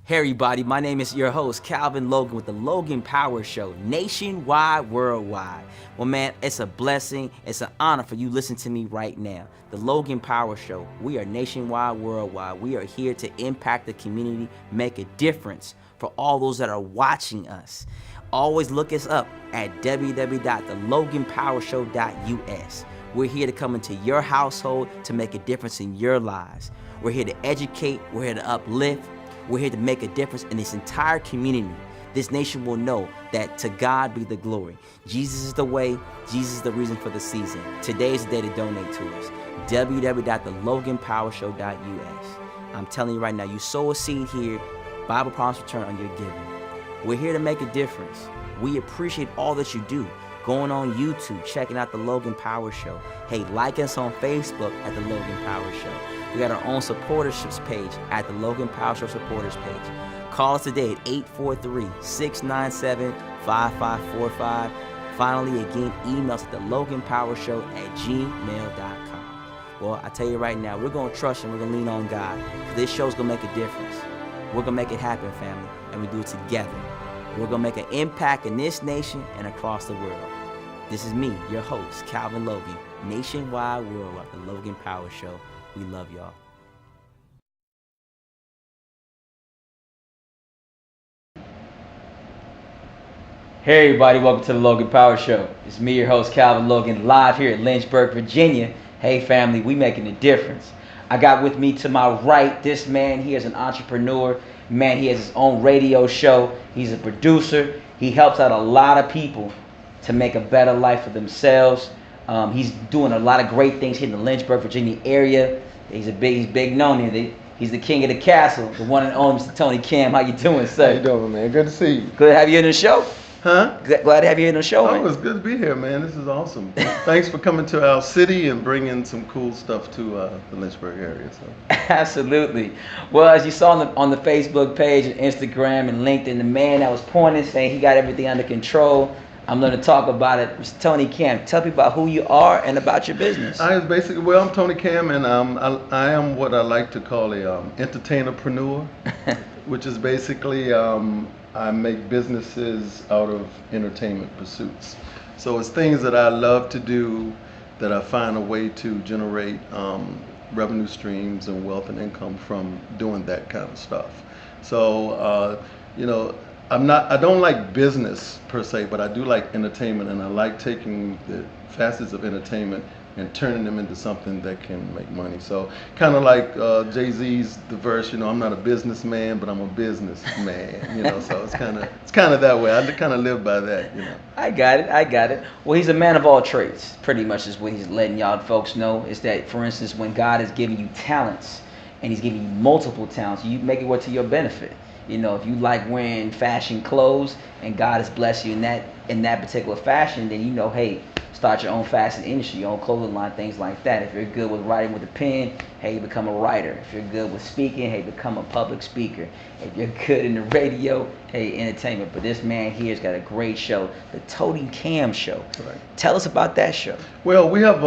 Hey everybody, my name is your host, Calvin Logan with the Logan Power Show, nationwide, worldwide. Well man, it's a blessing, it's an honor for you listening to me right now. The Logan Power Show, we are nationwide, worldwide. We are here to impact the community, make a difference for all those that are watching us. Always look us up at www.theloganpowershow.us. We're here to come into your household to make a difference in your lives. We're here to educate, we're here to uplift. We're here to make a difference in this entire community. This nation will know that to God be the glory. Jesus is the way, Jesus is the reason for the season. Today is the day to donate to us. www.theloganpowershow.us. I'm telling you right now, you sow a seed here, Bible promise return on your giving. We're here to make a difference. We appreciate all that you do. Going on YouTube, checking out the Logan Power Show. Hey, like us on Facebook at the Logan Power Show. We got our own supporterships page at the Logan Power Show supporters page. Call us today at 843-697-5545. Finally, again, email us at theloganpowershow@gmail.com. Well, I tell you right now, we're going to trust and we're going to lean on God. This show's going to make a difference. We're going to make it happen, family, and we do it together. We're going to make an impact in this nation and across the world. This is me, your host, Calvin Logan, nationwide, worldwide, the Logan Power Show. We love y'all. Hey everybody, welcome to the Logan Power Show. It's me, your host, Calvin Logan, live here at Lynchburg, Virginia. Hey family, we making a difference. I got with me to my right, this man, he is an entrepreneur. Man, he has his own radio show. He's a producer. He helps out a lot of people to make a better life for themselves. He's doing a lot of great things here in the Lynchburg, Virginia area. He's big known here. He's the king of the castle, the one and only Mr. Tony Camm. How you doing, sir? How you doing, man? Good to see you. Good to have you in the show. Huh? Glad to have you in the show, man. Oh, it's good to be here, man. This is awesome. Thanks for coming to our city and bringing some cool stuff to the Lynchburg area. So. Absolutely. Well, as you saw on the Facebook page and Instagram and LinkedIn, the man that was pointing saying he got everything under control. I'm going to talk about it. Mr. Tony Camm, tell me about who you are and about your business. I'm Tony Camm, and I am what I like to call a entertainerpreneur, which is basically I make businesses out of entertainment pursuits. So it's things that I love to do that I find a way to generate revenue streams and wealth and income from doing that kind of stuff. So, I don't like business per se, but I do like entertainment, and I like taking the facets of entertainment and turning them into something that can make money. So kind of like Jay-Z's the verse, I'm not a businessman, but I'm a businessman, so it's kind of that way. I kind of live by that, I got it. Well, he's a man of all trades, pretty much is what he's letting y'all folks know, is that, for instance, when God is giving you talents and he's giving you multiple talents, you make it work to your benefit. If you like wearing fashion clothes and God has blessed you in that particular fashion, then hey, start your own fashion industry, your own clothing line, things like that. If you're good with writing with a pen, hey, become a writer. If you're good with speaking, hey, become a public speaker. If you're good in the radio, hey, entertainment. But this man here has got a great show, the Tony Camm Show. Right. Tell us about that show. Well, we have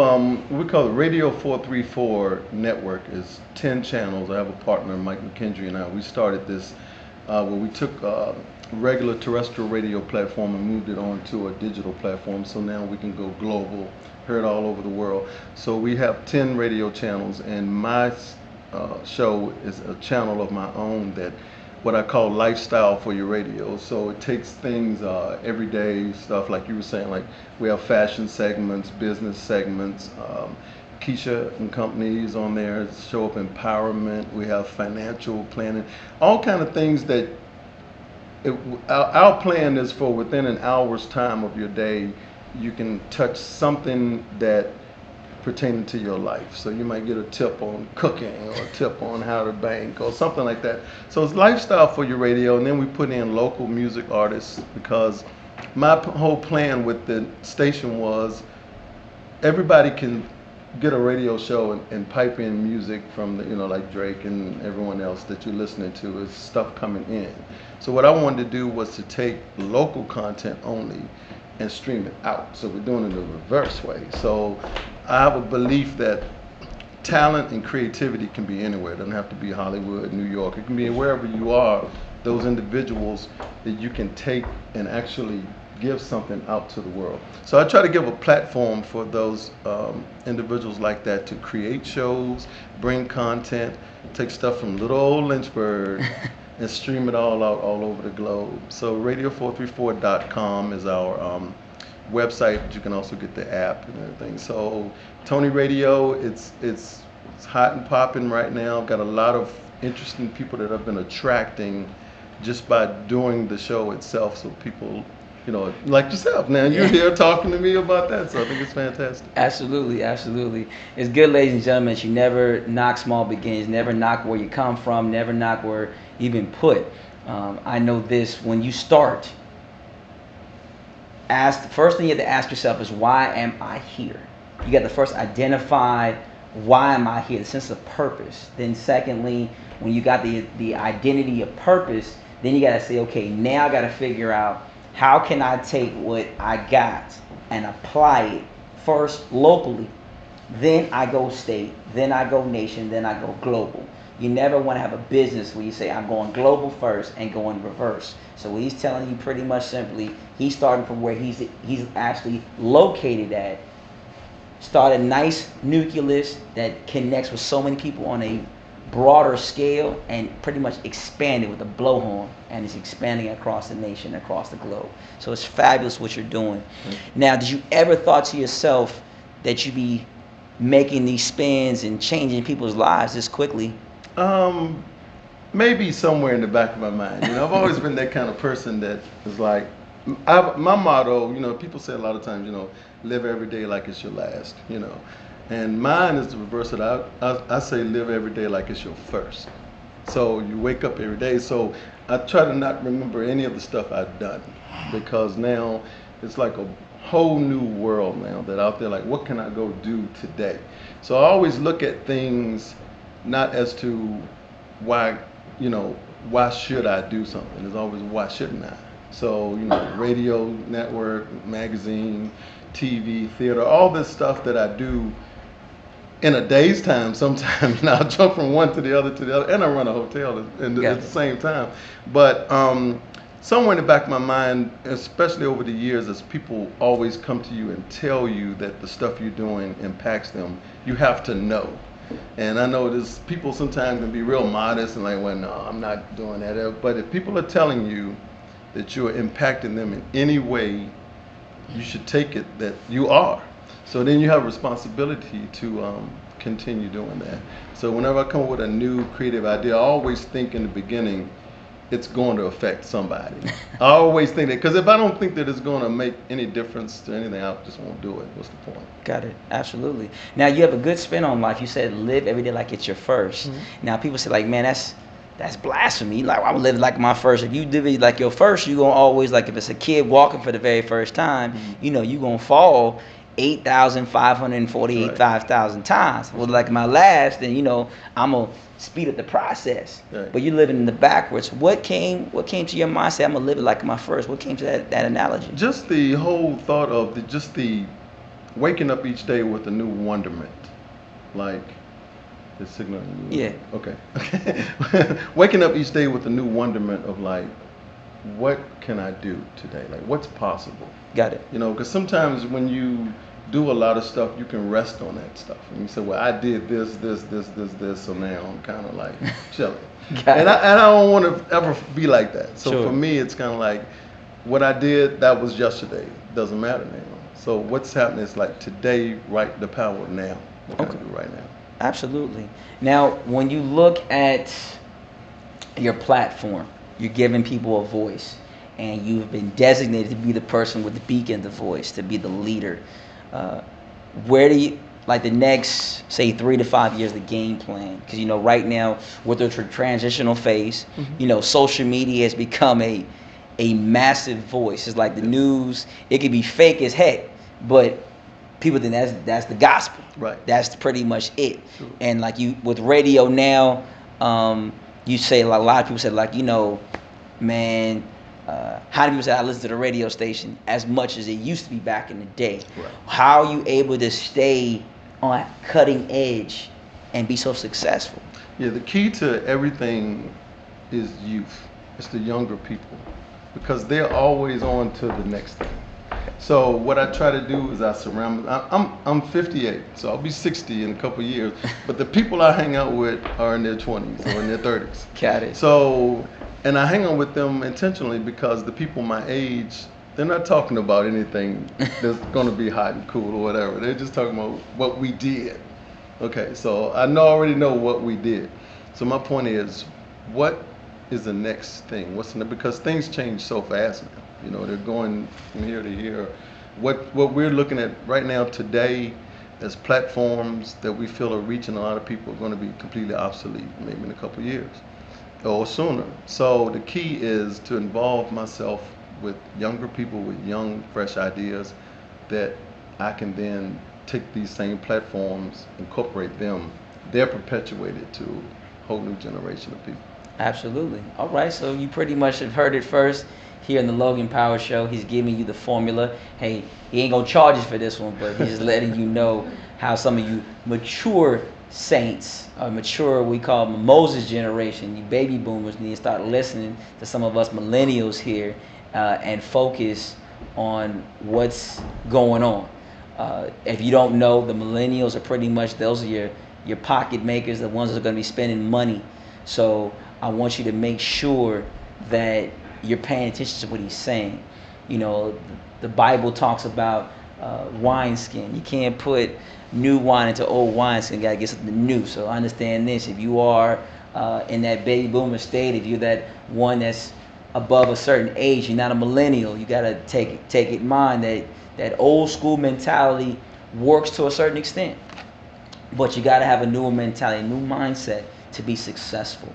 we call it Radio434 Network. It's 10 channels. I have a partner, Mike McKendry, and we started this where we took regular terrestrial radio platform and moved it on to a digital platform, so now we can go global, heard all over the world. So we have 10 radio channels, and my show is a channel of my own, that what I call lifestyle for your radio. So it takes things, everyday stuff, like you were saying, like we have fashion segments, business segments, Keisha and companies on there, show up empowerment, we have financial planning, all kind of things that our plan is for within an hour's time of your day, you can touch something that pertaining to your life. So you might get a tip on cooking or a tip on how to bank or something like that. So it's lifestyle for your radio, and then we put in local music artists, because my whole plan with the station was everybody can get a radio show and pipe in music from the, like Drake and everyone else that you're listening to, is stuff coming in. So what I wanted to do was to take local content only and stream it out. So we're doing it the reverse way. So I have a belief that talent and creativity can be anywhere. It doesn't have to be Hollywood, New York. It can be wherever you are. those individuals that you can take and actually give something out to the world. So I try to give a platform for those individuals like that to create shows, bring content, take stuff from little old Lynchburg and stream it all out all over the globe. So radio434.com is our website, but you can also get the app and everything. So Tony Radio, it's hot and popping right now. Got a lot of interesting people that have been attracting just by doing the show itself. So people, you know, like yourself now, you're here talking to me about that, so I think it's fantastic. Absolutely, absolutely. It's good, ladies and gentlemen, you never knock small beginnings, never knock where you come from, never knock where you've been put. I know this, when you start, the first thing you have to ask yourself is, why am I here? You got to first identify, why am I here, the sense of purpose. Then secondly, when you got the identity of purpose, then you got to say, okay, now I got to figure out, how can I take what I got and apply it first locally, then I go state, then I go nation, then I go global. You never want to have a business where you say, I'm going global first and going reverse. So what he's telling you pretty much simply, he's starting from where he's actually located at, start a nice nucleus that connects with so many people on a broader scale, and pretty much expanded with a blowhorn, and it's expanding across the nation, across the globe. So it's fabulous what you're doing. Now, did you ever thought to yourself that you'd be making these spins and changing people's lives this quickly? Maybe somewhere in the back of my mind. You know, I've always been that kind of person that is like, my motto, you know, people say a lot of times, you know, live every day like it's your last, you know. And mine is the reverse of that. I say live every day like it's your first. So you wake up every day. So I try to not remember any of the stuff I've done, because now it's like a whole new world now that out there, like, what can I go do today? So I always look at things not as to why, you know, why should I do something? It's always, why shouldn't I? So, you know, radio, network, magazine, TV, theater, all this stuff that I do in a day's time. Sometimes, you know, I jump from one to the other, and I run a hotel at the same time. But somewhere in the back of my mind, especially over the years, as people always come to you and tell you that the stuff you're doing impacts them, you have to know. And I know there's people sometimes can be real modest and like, well, no, I'm not doing that. But if people are telling you that you're impacting them in any way, you should take it that you are. So then you have a responsibility to continue doing that. So whenever I come up with a new creative idea, I always think in the beginning, it's going to affect somebody. I always think that, because if I don't think that it's going to make any difference to anything, I just won't do it. What's the point? Got it. Absolutely. Now, you have a good spin on life. You said live every day like it's your first. Mm-hmm. Now, people say, like, man, that's blasphemy. Like, I'm living like my first. If you live it like your first, you're going to always, like, if it's a kid walking for the very first time, mm-hmm. you know, you're going to fall 8,548 5,000 times. Well, like my last, then, you know, I'm going to speed up the process. Right. But you're living in the backwards. What came to your mind? Say, I'm going to live it like my first. What came to that analogy? Just the whole thought of the waking up each day with a new wonderment. Like, the signal. Yeah. Okay. Waking up each day with a new wonderment of, like, what can I do today? Like, what's possible? Got it. You know, because sometimes when you do a lot of stuff, you can rest on that stuff. And you say, well, I did this, so now I'm kind of like chilling. And I don't want to ever be like that. So for me, it's kind of like, what I did, that was yesterday. Doesn't matter now. So what's happening is like today, right, the power now. What can I do right now? Absolutely. Now, when you look at your platform, you're giving people a voice, and you've been designated to be the person with the beacon, the voice, to be the leader. Where do you, like the next, say, 3 to 5 years, the game plan? Because, you know, right now, with the transitional phase, mm-hmm. you know, social media has become a massive voice. It's like the news, it can be fake as heck, but people think that's the gospel. Right. That's pretty much it. Sure. And like you, with radio now, you say, like, a lot of people say, like, you know, man, how do people say I listen to the radio station as much as it used to be back in the day? Right. How are you able to stay on cutting edge and be so successful? Yeah, the key to everything is youth. It's the younger people, because they're always on to the next thing. So what I try to do is I surround. I'm 58, so I'll be 60 in a couple of years. But the people I hang out with are in their 20s or in their 30s. Got it. So, and I hang out with them intentionally because the people my age, they're not talking about anything that's going to be hot and cool or whatever. They're just talking about what we did. Okay, so I already know what we did. So my point is, what is the next thing? Because things change so fast now. You know, they're going from here to here. What we're looking at right now today as platforms that we feel are reaching a lot of people are going to be completely obsolete maybe in a couple of years or sooner. So the key is to involve myself with younger people with young, fresh ideas that I can then take these same platforms, incorporate them. They're perpetuated to a whole new generation of people. Absolutely. All right, so you pretty much have heard it first here in the Logan Powell Show. He's giving you the formula. Hey, he ain't gonna charge you for this one, but he's letting you know how some of you mature saints, or mature, we call them Moses generation, you baby boomers, need to start listening to some of us millennials here and focus on what's going on. If you don't know, the millennials are pretty much, those are your pocket makers, the ones that are going to be spending money. So I want you to make sure that you're paying attention to what he's saying. You know, the Bible talks about wineskin. You can't put new wine into old wineskin. You got to get something new. So understand this. If you are in that baby boomer state, if you're that one that's above a certain age, you're not a millennial, you got to take it in mind that old school mentality works to a certain extent. But you got to have a newer mentality, a new mindset to be successful.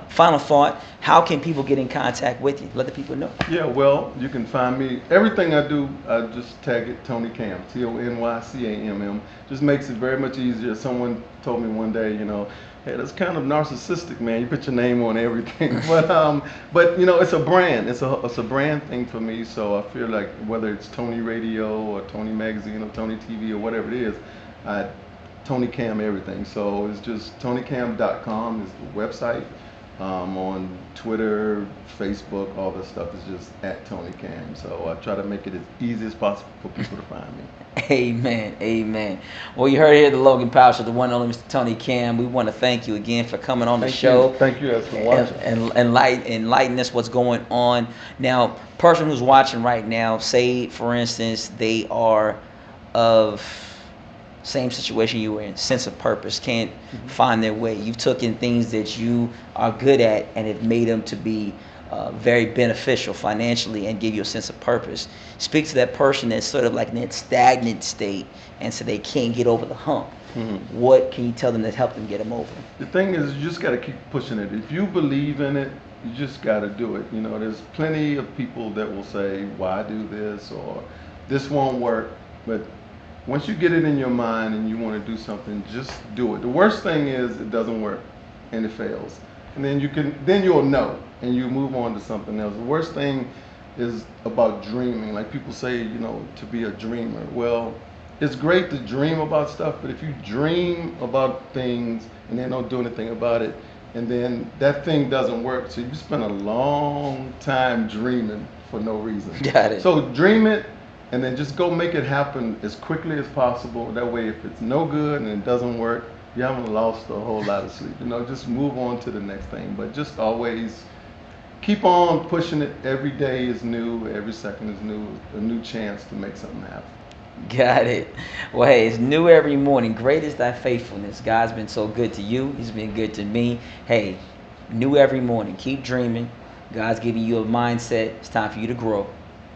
Final thought, how can people get in contact with you? Let the people know. Yeah, well, you can find me. Everything I do, I just tag it Tony Camm, TonyCamm. Just makes it very much easier. Someone told me one day, you know, hey, that's kind of narcissistic, man. You put your name on everything. But you know, it's a brand. It's a brand thing for me. So I feel like whether it's Tony Radio or Tony Magazine or Tony TV or whatever it is, Tony Camm everything. So it's just TonyCamm.com is the website. On Twitter, Facebook, all this stuff is just at Tony Camm. So I try to make it as easy as possible for people to find me. Amen. Amen. Well, you heard here the Logan Powell Show, the one and only Mr. Tony Camm. We want to thank you again for coming on the show. Thank you for watching. And enlighten us what's going on. Now, person who's watching right now, say, for instance, they are of same situation you were in, sense of purpose, can't find their way. You've taken things that you are good at and have made them to be very beneficial financially and give you a sense of purpose. Speak to that person that's sort of like in that stagnant state and so they can't get over the hump. What can you tell them that help them get them over? The thing is, you just got to keep pushing it. If you believe in it, you just got to do it. You know, there's plenty of people that will say, why do this, or this won't work. But once you get it in your mind and you want to do something, just do it. The worst thing is it doesn't work and it fails. And then you'll know and you move on to something else. The worst thing is about dreaming. Like people say, you know, to be a dreamer. Well, it's great to dream about stuff, but if you dream about things and then don't do anything about it, and then that thing doesn't work, so you spend a long time dreaming for no reason. Got it. So dream it, and then just go make it happen as quickly as possible. That way, if it's no good and it doesn't work, you haven't lost a whole lot of sleep. You know, just move on to the next thing. But just always keep on pushing it. Every day is new. Every second is new. A new chance to make something happen. Got it. Well, hey, it's new every morning. Great is thy faithfulness. God's been so good to you. He's been good to me. Hey, new every morning. Keep dreaming. God's giving you a mindset. It's time for you to grow.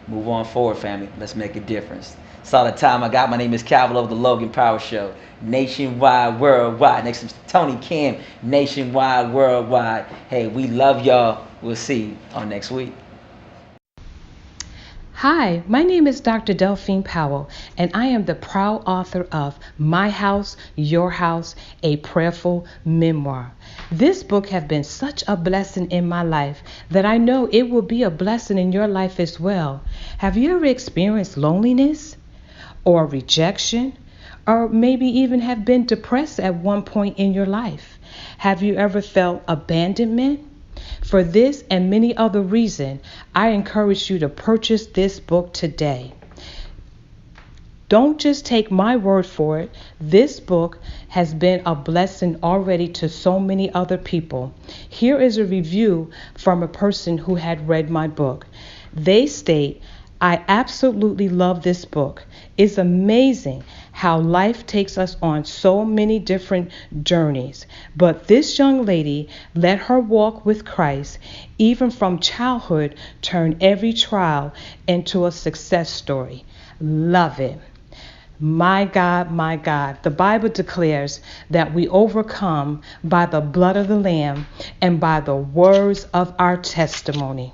Move on forward, family. Let's make a difference. That's all the time I got. My name is Calvin of the Logan Powell Show. Nationwide, worldwide. Next to Mr. Tony Camm. Nationwide, worldwide. Hey, we love y'all. We'll see you on next week. Hi, my name is Dr. Delphine Powell, and I am the proud author of My House, Your House, A Prayerful Memoir. This book has been such a blessing in my life that I know it will be a blessing in your life as well. Have you ever experienced loneliness or rejection, or maybe even have been depressed at one point in your life? Have you ever felt abandonment? For this and many other reasons, I encourage you to purchase this book today. Don't just take my word for it. This book has been a blessing already to so many other people. Here is a review from a person who had read my book. They state, I absolutely love this book. It's amazing how life takes us on so many different journeys. But this young lady let her walk with Christ, even from childhood, turn every trial into a success story. Love it. My God, the Bible declares that we overcome by the blood of the Lamb and by the words of our testimony.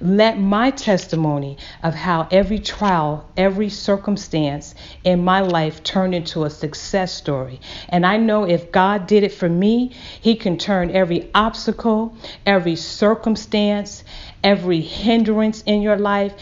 Let my testimony of how every trial, every circumstance in my life turned into a success story. And I know if God did it for me, He can turn every obstacle, every circumstance, every hindrance in your life.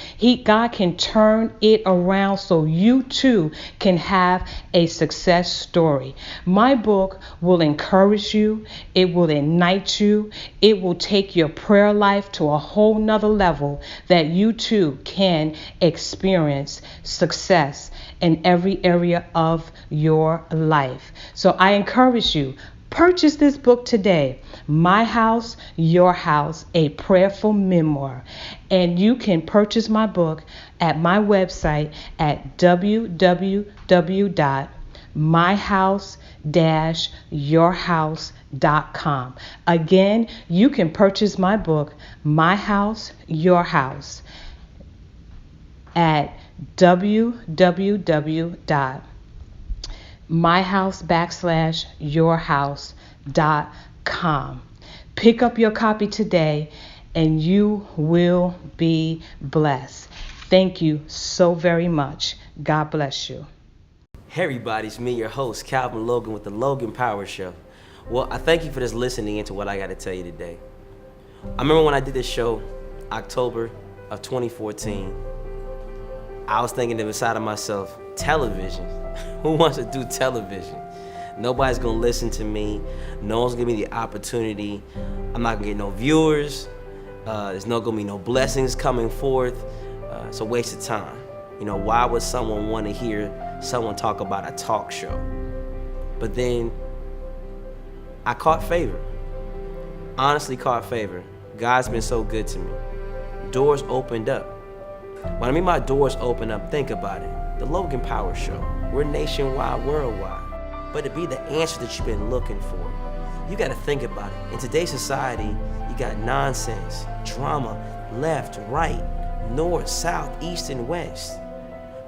God can turn it around so you too can have a success story. My book will encourage you. It will ignite you. It will take your prayer life to a whole nother level that you too can experience success in every area of your life. So I encourage you, purchase this book today, My House, Your House, a Prayerful Memoir. And you can purchase my book at my website at www.myhouse-yourhouse.com. Again, you can purchase my book, My House, Your House, at www.myhouse-yourhouse.com. Pick up your copy today and you will be blessed. Thank you so very much. God bless you. Hey everybody, it's me, your host, Calvin Logan with the Logan Power Show. Well, I thank you for just listening into what I got to tell you today. I remember when I did this show, October of 2014, I was thinking inside of myself, television? Who wants to do television? Nobody's gonna listen to me. No one's gonna give me the opportunity. I'm not gonna get no viewers. There's not gonna be no blessings coming forth. It's a waste of time. You know, why would someone want to hear someone talk about a talk show? But then I caught favor. Honestly caught favor. God's been so good to me. Doors opened up. When I mean my doors open up, think about it. The Logan Power Show. We're nationwide, worldwide. But to be the answer that you've been looking for, you got to think about it. In today's society, you got nonsense, drama, left, right, north, south, east, and west.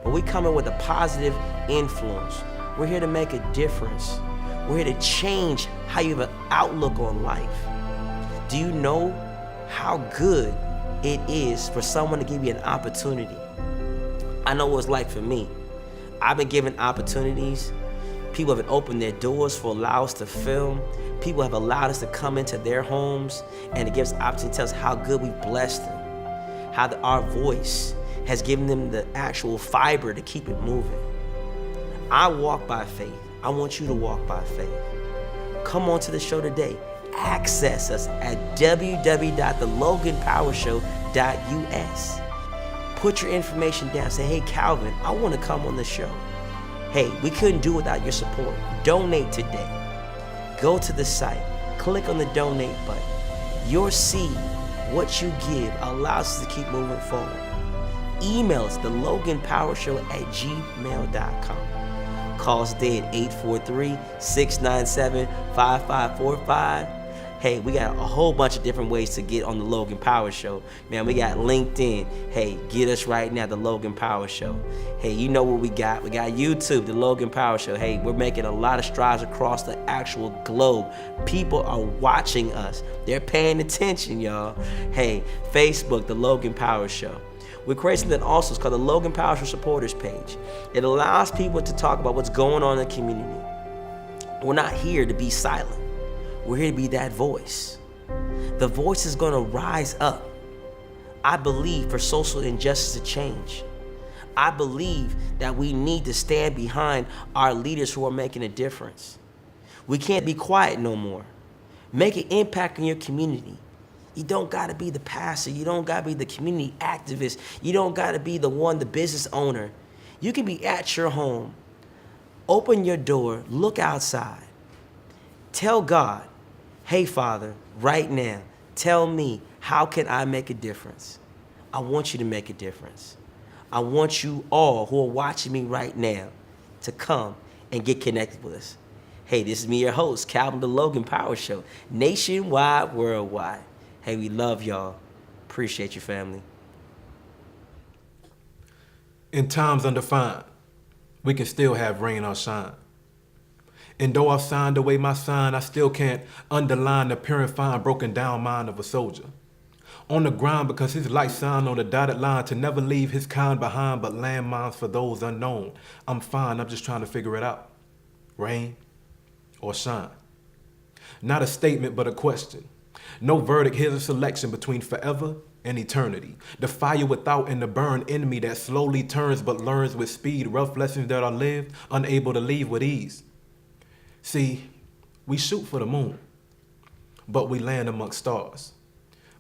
But we come in with a positive influence. We're here to make a difference. We're here to change how you have an outlook on life. Do you know how good it is for someone to give you an opportunity? I know what it's like for me. I've been given opportunities. People have opened their doors for allow us to film. People have allowed us to come into their homes, and it gives us opportunity to tell us how good we blessed them, how our voice has given them the actual fiber to keep it moving. I walk by faith. I want you to walk by faith. Come on to the show today. Access us at www.theloganpowershow.us. Put your information down. Say, hey, Calvin, I want to come on the show. Hey, we couldn't do without your support. Donate today. Go to the site. Click on the donate button. Your seed, what you give, allows us to keep moving forward. Email us, theloganpowershow@gmail.com. Call us today at 843-697-5545. Hey, we got a whole bunch of different ways to get on the Logan Power Show. Man, we got LinkedIn. Hey, get us right now, the Logan Power Show. Hey, you know what we got? We got YouTube, the Logan Power Show. Hey, we're making a lot of strides across the actual globe. People are watching us. They're paying attention, y'all. Hey, Facebook, the Logan Power Show. We're creating something also. It's called the Logan Power Show Supporters page. It allows people to talk about what's going on in the community. We're not here to be silent. We're here to be that voice. The voice is going to rise up. I believe for social injustice to change. I believe that we need to stand behind our leaders who are making a difference. We can't be quiet no more. Make an impact in your community. You don't got to be the pastor. You don't got to be the community activist. You don't got to be the business owner. You can be at your home. Open your door, look outside. Tell God, hey, Father, right now, tell me, how can I make a difference? I want you to make a difference. I want you all who are watching me right now to come and get connected with us. Hey, this is me, your host, Camm the Logan Power Show, nationwide, worldwide. Hey, we love y'all. Appreciate your family. In times undefined, we can still have rain or shine. And though I've signed away my sign, I still can't underline the purifying, broken down mind of a soldier. On the ground because his light shine on the dotted line to never leave his kind behind, but landmines for those unknown. I'm fine, I'm just trying to figure it out. Rain or shine. Not a statement, but a question. No verdict, here's a selection between forever and eternity. The fire without and the burn in me that slowly turns but learns with speed. Rough lessons that are lived, unable to leave with ease. See, we shoot for the moon, but we land amongst stars.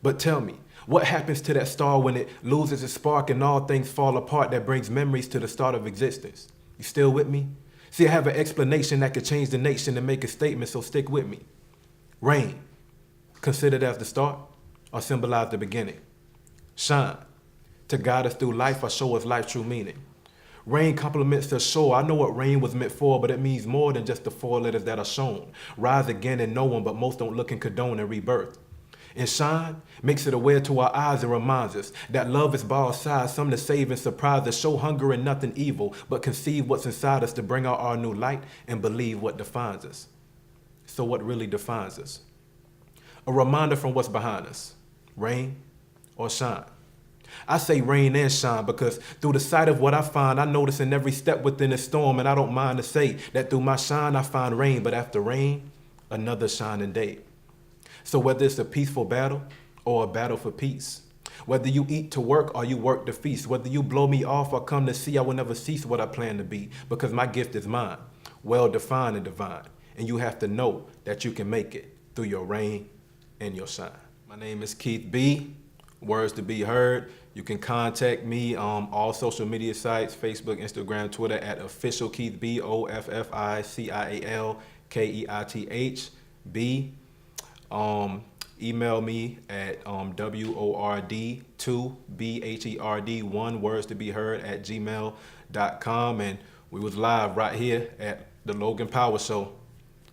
But tell me, what happens to that star when it loses its spark and all things fall apart that brings memories to the start of existence? You still with me? See, I have an explanation that could change the nation and make a statement, so stick with me. Rain, considered as the start or symbolize the beginning. Shine, to guide us through life or show us life's true meaning. Rain complements the shore. I know what rain was meant for, but it means more than just the 4 letters that are shown. Rise again in no one, but most don't look and condone and rebirth. And shine makes it aware to our eyes and reminds us that love is by our side, some to save and surprise us, show hunger and nothing evil, but conceive what's inside us to bring out our new light and believe what defines us. So what really defines us? A reminder from what's behind us, rain or shine. I say rain and shine because through the sight of what I find, I notice in every step within the storm, and I don't mind to say that through my shine I find rain, but after rain, another shining day. So whether it's a peaceful battle or a battle for peace, whether you eat to work or you work to feast, whether you blow me off or come to see, I will never cease what I plan to be because my gift is mine, well defined and divine, and you have to know that you can make it through your rain and your shine. My name is Keith B. Words to be heard. You can contact me on all social media sites, Facebook, Instagram, Twitter at official Keith B, OFFICIALKEITH B. Email me at WORD2BHERD1 words to be heard at gmail.com, and we was live right here at the Logan Power Show.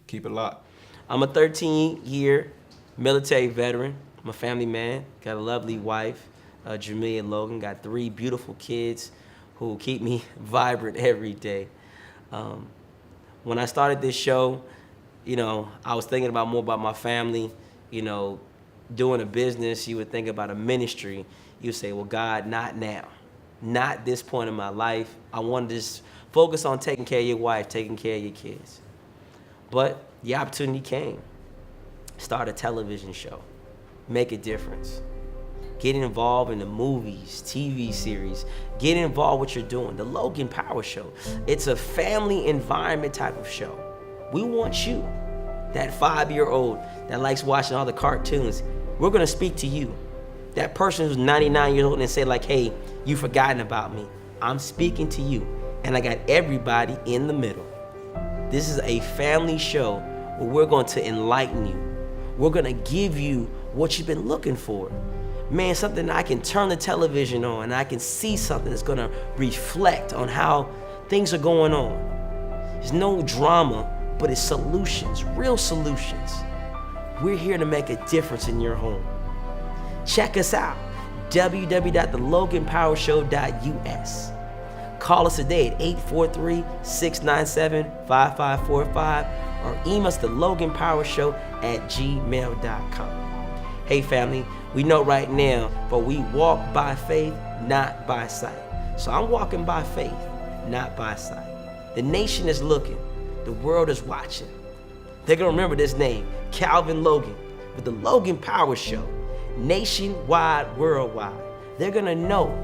Keep it locked. I'm a 13-year military veteran. I'm a family man. Got a lovely wife, Jamelia Logan. Got 3 beautiful kids who keep me vibrant every day. When I started this show, I was thinking more about my family. Doing a business, you would think about a ministry. You would say, well, God, not now. Not this point in my life. I want to just focus on taking care of your wife, taking care of your kids. But the opportunity came. Start a television show. Make a difference. Get involved in the movies, TV series. Get involved with what you're doing. The Logan Power Show. It's a family environment type of show. We want you, that 5-year-old that likes watching all the cartoons. We're going to speak to you. That person who's 99 years old and say like, hey, you've forgotten about me. I'm speaking to you. And I got everybody in the middle. This is a family show where we're going to enlighten you. We're going to give you what you've been looking for. Man, something I can turn the television on and I can see something that's going to reflect on how things are going on. There's no drama, but it's solutions, real solutions. We're here to make a difference in your home. Check us out, www.theloganpowershow.us. Call us today at 843-697-5545 or email us theloganpowershow@gmail.com. Hey family, we know right now, but we walk by faith, not by sight. So I'm walking by faith, not by sight. The nation is looking. The world is watching. They're going to remember this name, Calvin Logan, with the Logan Power Show, nationwide, worldwide. They're going to know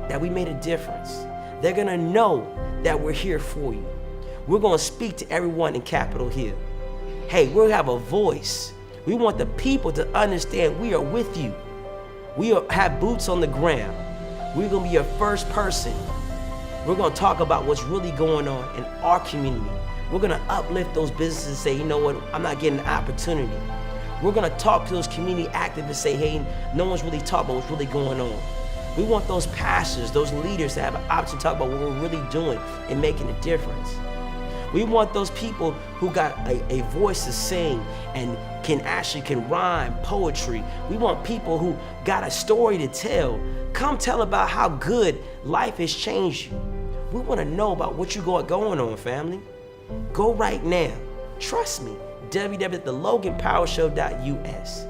that we made a difference. They're going to know that we're here for you. We're going to speak to everyone in Capitol Hill. Hey, we'll have a voice. We want the people to understand we are with you. Have boots on the ground. We're gonna be your first person. We're gonna talk about what's really going on in our community. We're gonna uplift those businesses and say, you know what, I'm not getting an opportunity. We're gonna talk to those community activists and say, hey, no one's really talking about what's really going on. We want those pastors, those leaders to have an option to talk about what we're really doing and making a difference. We want those people who got a voice to sing and can rhyme poetry. We want people who got a story to tell. Come tell about how good life has changed you. We want to know about what you got going on, family. Go right now. Trust me. www.theloganpowershow.us.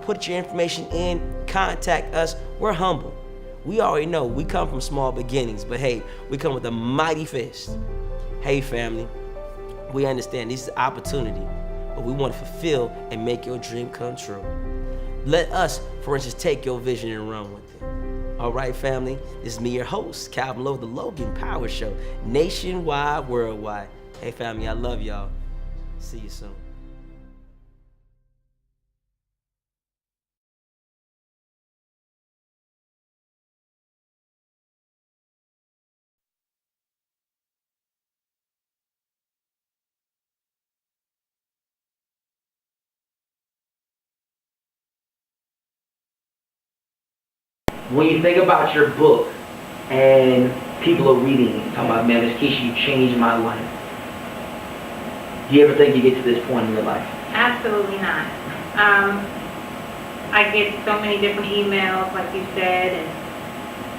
Put your information in, contact us. We're humble. We already know we come from small beginnings, but hey, we come with a mighty fist. Hey family, we understand this is an opportunity, but we want to fulfill and make your dream come true. Let us, for instance, take your vision and run with it. All right, family, this is me, your host, Calvin Logan, the Logan Power Show, nationwide, worldwide. Hey family, I love y'all. See you soon. When you think about your book and people are reading it, talking about, man, Ms. Keisha, you changed my life. Do you ever think you get to this point in your life? Absolutely not. I get so many different emails, like you said, and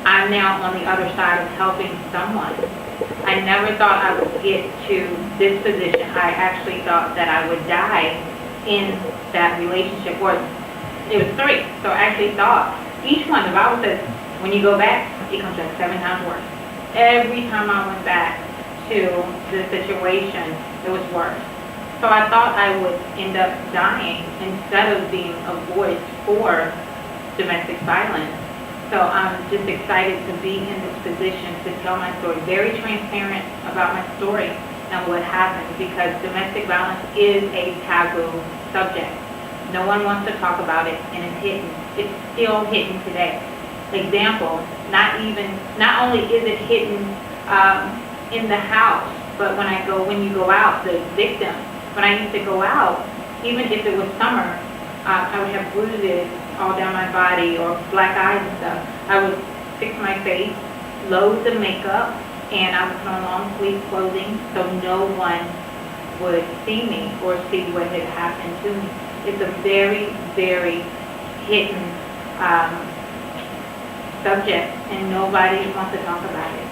I'm now on the other side of helping someone. I never thought I would get to this position. I actually thought that I would die in that relationship. Or it was 3, so I actually thought. Each one, the Bible says, when you go back, it comes back 7 times worse. Every time I went back to the situation, it was worse. So I thought I would end up dying instead of being a voice for domestic violence. So I'm just excited to be in this position to tell my story, very transparent about my story and what happened, because domestic violence is a taboo subject. No one wants to talk about it, and it's hidden. It's still hidden today. Example, not only is it hidden in the house, but when you go out, the victim, when I used to go out, even if it was summer, I would have bruises all down my body or black eyes and stuff. I would fix my face, loads of makeup, and I would put on long sleeve clothing so no one would see me or see what had happened to me. It's a very, very hidden subject, and nobody wants to talk about it.